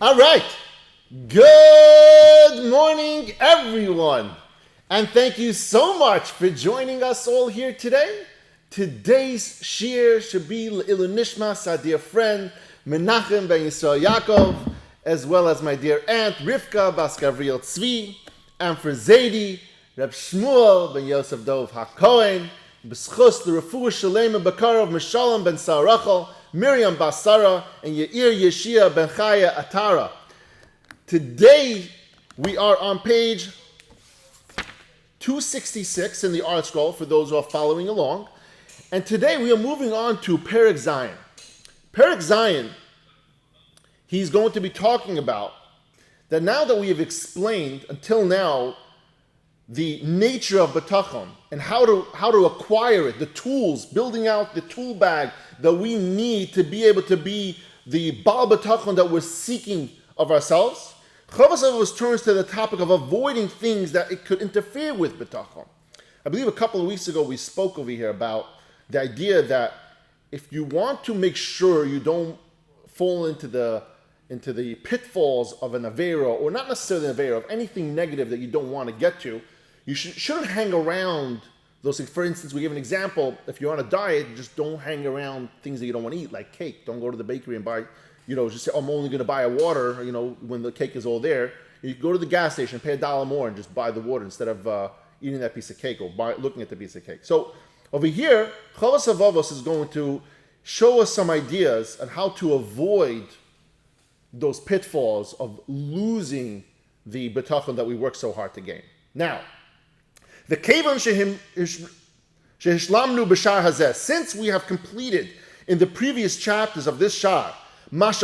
All right. Good morning, everyone. And thank you so much for joining us all here today. Today's shiur should be Ilu Nishmas, our dear friend, Menachem ben Yisrael Yaakov, as well as my dear aunt, Rivka bas Gavriel Tzvi, and for Zaidi, Reb Shmuel ben Yosef Dov HaKohen, B'schus the Refuah Shalem and Bakarov Meshalom ben Sarachel, Miriam bas Sarah, and Yair Yeshia ben Chaya Atara. Today, we are on page 266 in the Art Scroll, for those who are following along. And today, we are moving on to Perek Zayin. Perek Zayin, he's going to be talking about that now that we have explained until now the nature of Bitachon and how to acquire it, the tools, building out the tool bag that we need to be able to be the Baal Bitachon that we're seeking of ourselves. Rav Av turns to the topic of avoiding things that it could interfere with Bitachon. I believe a couple of weeks ago we spoke over here about the idea that if you want to make sure you don't fall into the pitfalls of an avera, or not necessarily an avera, of anything negative that you don't want to get to, you shouldn't hang around those things. For instance, we give an example: if you're on a diet, just don't hang around things that you don't want to eat, like cake. Don't go to the bakery and buy. Just say, I'm only going to buy a water, when the cake is all there. You go to the gas station, pay $1 more, and just buy the water instead of eating that piece of cake or looking at the piece of cake. So over here, Rav Av is going to show us some ideas on how to avoid those pitfalls of losing the bitachon that we work so hard to gain. Now, the kevan shehishlamnu b'shar hazeh, since we have completed in the previous chapters of this shar, everything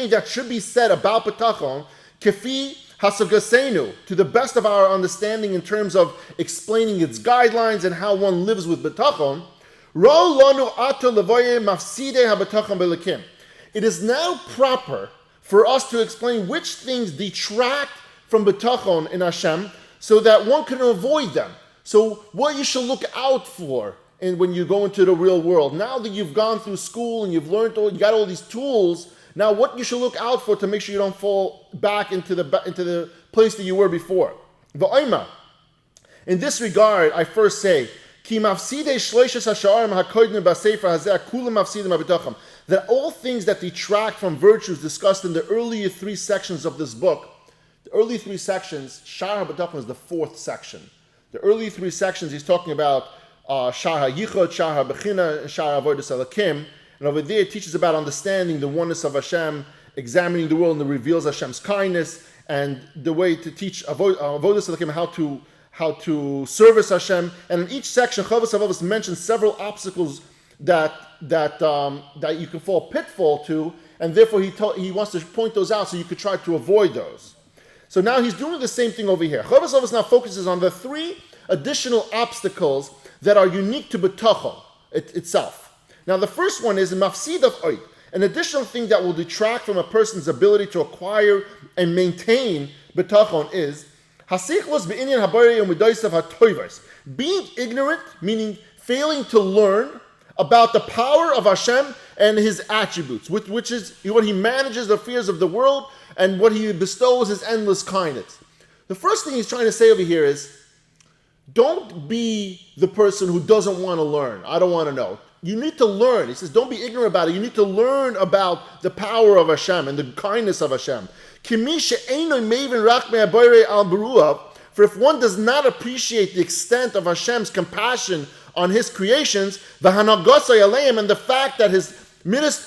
that should be said about Bitachon, kefi hasagasenu, to the best of our understanding in terms of explaining its guidelines and how one lives with Bitachon, it is now proper for us to explain which things detract from Bitachon in Hashem so that one can avoid them. So what you should look out for and when you go into the real world. Now that you've gone through school and you've learned you got all these tools, now what you should look out for to make sure you don't fall back into the place that you were before. V'oima. In this regard, I first say, that all things that detract from virtues discussed in the earlier three sections of this book, the early three sections, Shaar Habitachon is the fourth section. The early three sections, he's talking about Shaar HaYichud, Shaar HaBechina, and Shaar Avodas Elokim. And over there it teaches about understanding the oneness of Hashem, examining the world, and it reveals Hashem's kindness, and the way to teach Avodas Elokim, how to service Hashem. And in each section, Rav Av mentions several obstacles that you can fall pitfall to, and therefore he wants to point those out so you could try to avoid those. So now he's doing the same thing over here. Rav Av now focuses on the three additional obstacles that are unique to Bitachon itself. Now the first one is mafsid of oid, an additional thing that will detract from a person's ability to acquire and maintain Bitachon is hasichlos be'inyan habarei u'midosav hatoivos, being ignorant, meaning failing to learn about the power of Hashem and His attributes, which is what He manages the affairs of the world and what He bestows His endless kindness. The first thing he's trying to say over here is, don't be the person who doesn't want to learn. I don't want to know. You need to learn. He says, don't be ignorant about it. You need to learn about the power of Hashem and the kindness of Hashem. For if one does not appreciate the extent of Hashem's compassion on His creations, and the fact that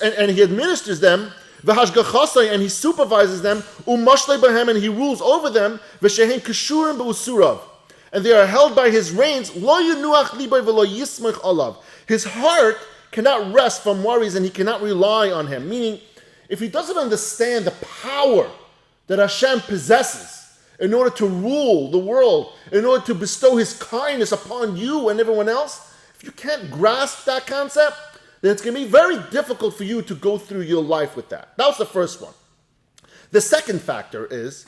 and He administers them, and He supervises them, and He rules over them, and they are held by His reins, his heart cannot rest from worries and he cannot rely on Him. Meaning, if he doesn't understand the power that Hashem possesses in order to rule the world, in order to bestow His kindness upon you and everyone else, if you can't grasp that concept, then it's going to be very difficult for you to go through your life with that. That was the first one. The second factor is,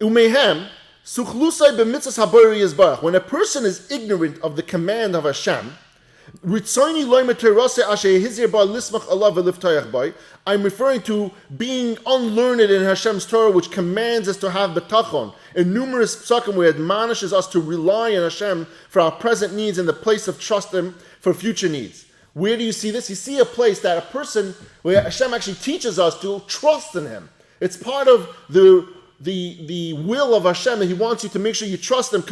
umehem, when a person is ignorant of the command of Hashem, I'm referring to being unlearned in Hashem's Torah, which commands us to have Bitachon. In numerous psukim, where it admonishes us to rely on Hashem for our present needs in the place of trust Him for future needs. Where do you see this? You see a place that a person, where Hashem actually teaches us to trust in Him. It's part of the will of Hashem, and He wants you to make sure you trust Him.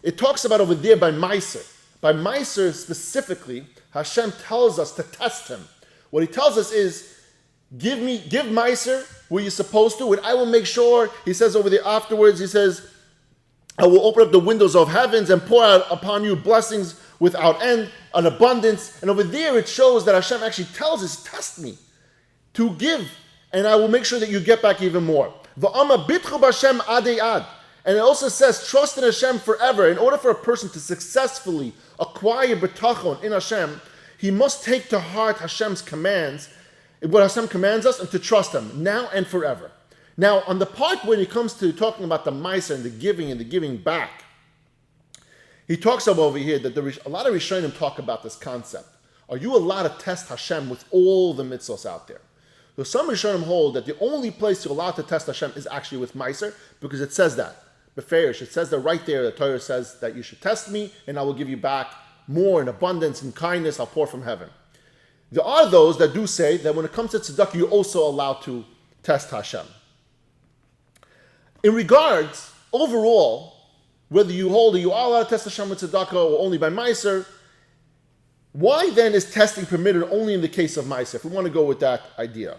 It talks about over there by Meiser. By Meiser specifically, Hashem tells us to test Him. What He tells us is, give Meiser where you're supposed to, and I will make sure, He says over there afterwards, He says, I will open up the windows of heavens and pour out upon you blessings without end, an abundance. And over there it shows that Hashem actually tells us, test me, to give, and I will make sure that you get back even more. And it also says, trust in Hashem forever. In order for a person to successfully acquire Bitachon in Hashem, he must take to heart Hashem's commands, what Hashem commands us, and to trust Him, now and forever. Now, on the part when it comes to talking about the Meiser and the giving back, he talks about over here that a lot of Rishonim talk about this concept. Are you allowed to test Hashem with all the mitzvos out there? So some Rishonim hold that the only place you're allowed to test Hashem is actually with Meiser, because it says that. Beferish, it says that right there, the Torah says that you should test me and I will give you back more in abundance and kindness, I'll pour from heaven. There are those that do say that when it comes to tzedakah, you're also allowed to test Hashem. In regards, overall, whether you hold that you are allowed to test Hashem with tzedakah or only by Meiser, why then is testing permitted only in the case of Meiser, if we want to go with that idea?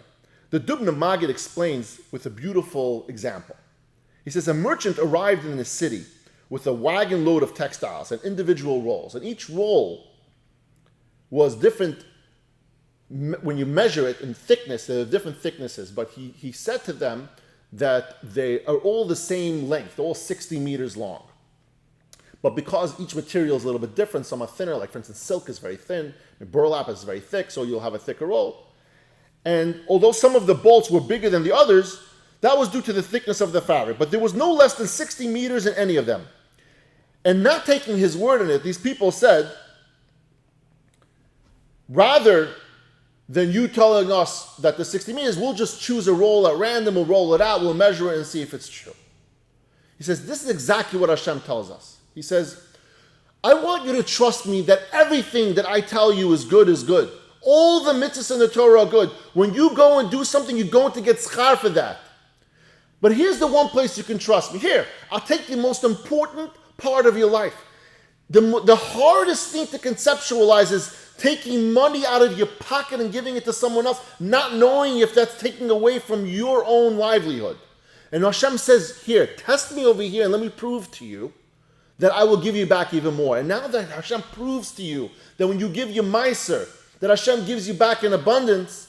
The Dubna Maggid explains with a beautiful example. He says, a merchant arrived in a city with a wagon load of textiles and individual rolls, and each roll was different. When you measure it in thickness, there are different thicknesses, but he said to them that they are all the same length, all 60 meters long. But because each material is a little bit different, some are thinner, like for instance, silk is very thin, and burlap is very thick, so you'll have a thicker roll. And although some of the bolts were bigger than the others, that was due to the thickness of the fabric. But there was no less than 60 meters in any of them. And not taking his word on it, these people said, rather than you telling us that the 60 meters, we'll just choose a roll at random, we'll roll it out, we'll measure it and see if it's true. He says, this is exactly what Hashem tells us. He says, I want you to trust me that everything that I tell you is good is good. All the mitzvahs in the Torah are good. When you go and do something, you're going to get schar for that. But here's the one place you can trust me. Here, I'll take the most important part of your life. The hardest thing to conceptualize is taking money out of your pocket and giving it to someone else, not knowing if that's taking away from your own livelihood. And Hashem says, here, test me over here and let me prove to you that I will give you back even more. And now that Hashem proves to you that when you give your meiser, that Hashem gives you back in abundance,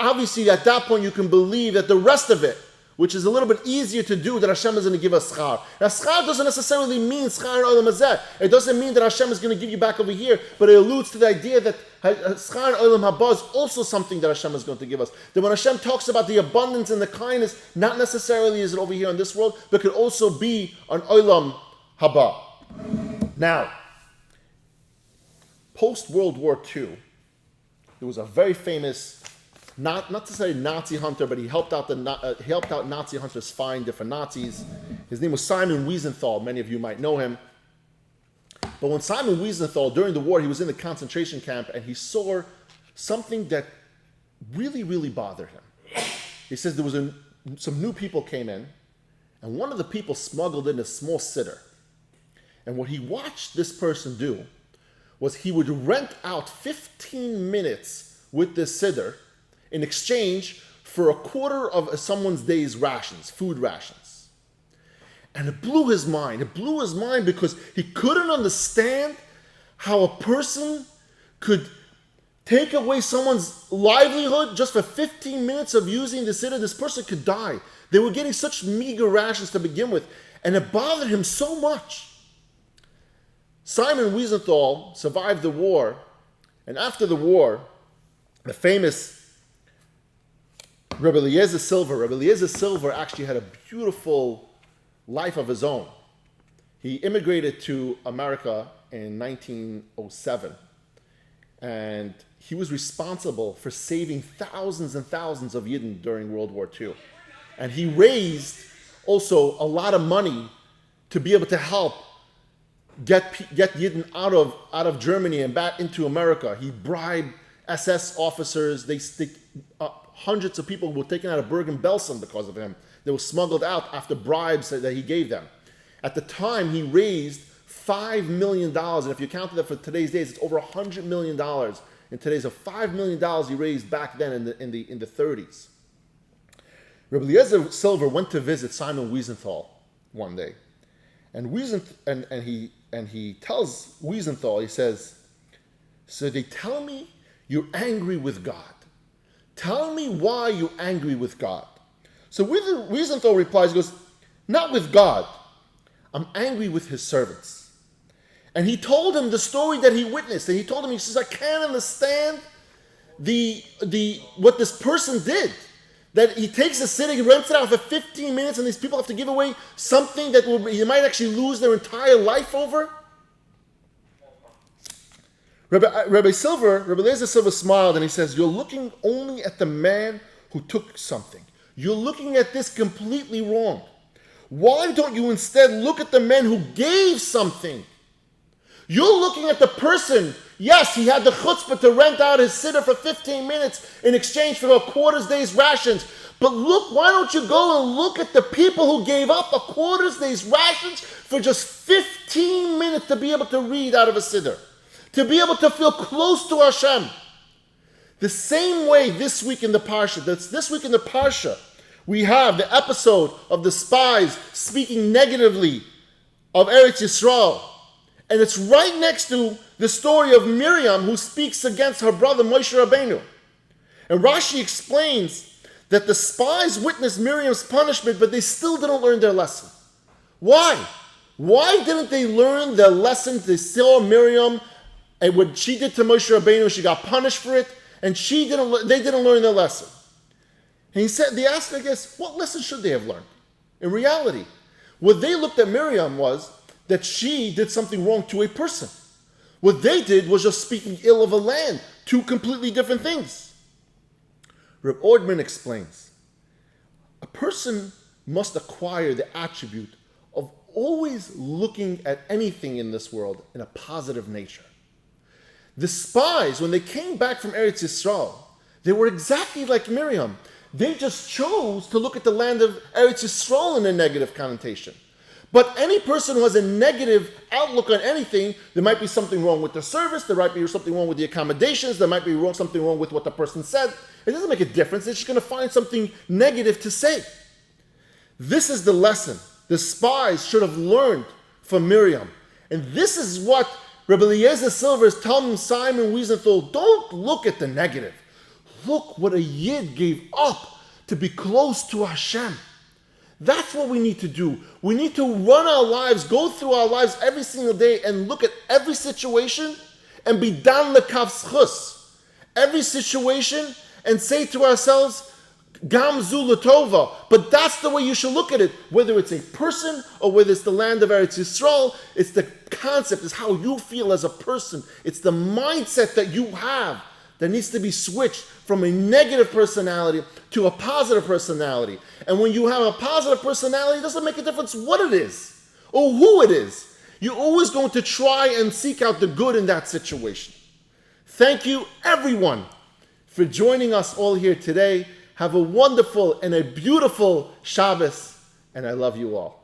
obviously at that point you can believe that the rest of it, which is a little bit easier to do, that Hashem is going to give us schar. Now, schar doesn't necessarily mean schar in olam hazeh. It doesn't mean that Hashem is going to give you back over here, but it alludes to the idea that schar in olam haba is also something that Hashem is going to give us. That when Hashem talks about the abundance and the kindness, not necessarily is it over here in this world, but could also be on olam haba. Now, post-World War II, there was a very famous, not to say Nazi hunter, but he helped out Nazi hunters find different Nazis. His name was Simon Wiesenthal. Many of you might know him. But when Simon Wiesenthal, during the war, he was in the concentration camp and he saw something that really, really bothered him. He says there was some new people came in, and one of the people smuggled in a small sitter. And what he watched this person do was he would rent out 15 minutes with this sitter in exchange for a quarter of someone's day's rations, food rations. And it blew his mind. It blew his mind because he couldn't understand how a person could take away someone's livelihood just for 15 minutes of using the sitter. This person could die. They were getting such meager rations to begin with, and it bothered him so much. Simon Wiesenthal survived the war, and after the war, the famous Rabbi Eliezer Silver actually had a beautiful life of his own. He immigrated to America in 1907, and he was responsible for saving thousands and thousands of Yidden during World War II. And he raised also a lot of money to be able to help get Yidden out of Germany and back into America. He bribed SS officers. Hundreds of people were taken out of Bergen-Belsen because of him. They were smuggled out after bribes that he gave them. At the time, he raised $5 million. And if you counted that for today's days, it's over $100 million in today's. So $5 million he raised back then in the 30s. Rabbi Eliezer Silver went to visit Simon Wiesenthal one day. And he tells Wiesenthal, he says, so they tell me you're angry with God. Tell me why you're angry with God. So Wiesenthal replies, he goes, not with God. I'm angry with his servants. And he told him the story that he witnessed. And he told him, he says, I can't understand what this person did. That he takes a city, he rents it out for 15 minutes, and these people have to give away something that you might actually lose their entire life over. Rabbi Eliezer Silver smiled and he says, you're looking only at the man who took something. You're looking at this completely wrong. Why don't you instead look at the man who gave something? You're looking at the person. Yes, he had the chutzpah to rent out his siddur for 15 minutes in exchange for a quarter's day's rations. But look, why don't you go and look at the people who gave up a quarter's day's rations for just 15 minutes to be able to read out of a siddur, to be able to feel close to Hashem. The same way this week in the Parsha, we have the episode of the spies speaking negatively of Eretz Yisrael. And it's right next to the story of Miriam who speaks against her brother Moshe Rabbeinu. And Rashi explains that the spies witnessed Miriam's punishment, but they still didn't learn their lesson. Why? Why didn't they learn their lesson? They saw Miriam, and what she did to Moshe Rabbeinu, she got punished for it, and they didn't learn their lesson. And they asked, I guess, what lesson should they have learned? In reality, what they looked at Miriam was that she did something wrong to a person. What they did was just speaking ill of a land. Two completely different things. Reb Ordman explains, a person must acquire the attribute of always looking at anything in this world in a positive nature. The spies, when they came back from Eretz Yisrael, they were exactly like Miriam. They just chose to look at the land of Eretz Yisrael in a negative connotation. But any person who has a negative outlook on anything, there might be something wrong with the service, there might be something wrong with the accommodations, there might be something wrong with what the person said. It doesn't make a difference. They're just going to find something negative to say. This is the lesson the spies should have learned from Miriam. And this is what Rabbi Eliezer Silver is telling Simon Wiesenthal, don't look at the negative. Look what a Yid gave up to be close to Hashem. That's what we need to do. We need to run our lives, go through our lives every single day and look at every situation and be dan lekav zchus. Every situation and say to ourselves, gam zu l'tova. But that's the way you should look at it. Whether it's a person or whether it's the land of Eretz Yisrael, it's the concept, it's how you feel as a person. It's the mindset that you have that needs to be switched from a negative personality to a positive personality. And when you have a positive personality, it doesn't make a difference what it is or who it is. You're always going to try and seek out the good in that situation. Thank you, everyone, for joining us all here today. Have a wonderful and a beautiful Shabbos, and I love you all.